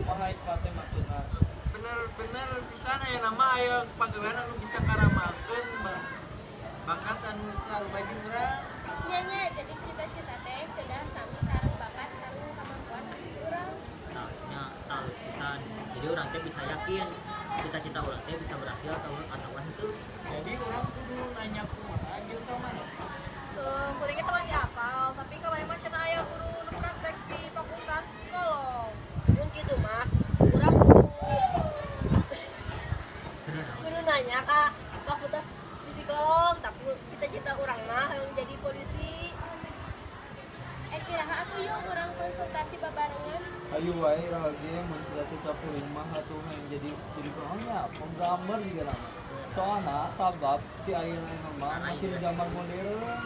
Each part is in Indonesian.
kumaha ispate maksudna. Bener-bener pisan aya nama aya pagawean anu bisa karamangkeun bakat anu selalu bagi urang. Nya jadi cita-cita teh kedah sami sareng bakat sareng kemampuan urang. Nah, nya tahu pisan. Jadi orang teh bisa yakin cita-cita orang teh bisa berhasil atau henteu. Jadi orang kudu nanya kumaha jeung ka mana. Kuringnya teman dihafal, tapi kemarin mah cenah aya guru nu praktek di fakultas psikolog. Mun kitu mah urang kudu nanya ka fakultas psikolog, tapi cita-cita urang mah yang jadi polisi. Kiraha atuh yuk urang konsultasi babarengan. Ayo wae rahasia mun cita-cita kuring mah atuh yang jadi kuringnya penggambar juga nama. Soalna sabab ti ayeuna mah makin zaman modern.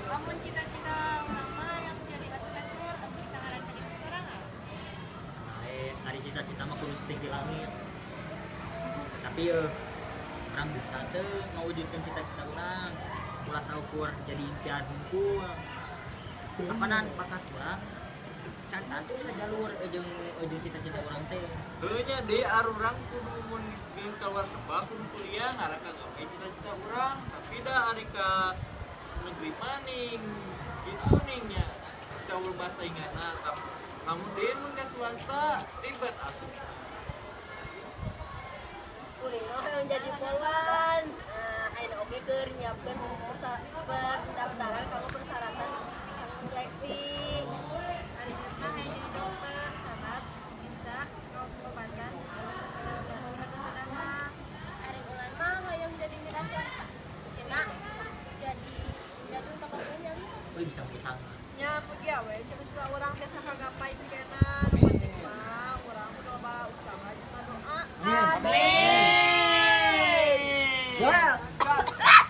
Lamun cita-cita urang mah yang jadi arsitektur bisa ngarancangin sorangan. Ari cita-cita mah kudu setinggi langit. Tapi orang bisa teu ngawujudkeun cita-cita urang. Ulah saukur jadi impian hungkul. Kapanan bakat urang can atuh sajalur jeung cita-cita urang teh. Heuh nya deui arurang kudu mun geus keluar sekolah kudu kuliah ngaraka gawe cita-cita urang, tapi da ari ka negeri maning gitu ning nya. Saur basainganna tapi namun deui mun ka swasta ribet asup. Kuring mah yang jadi polwan. Ayeuna oge keur nyiapkeun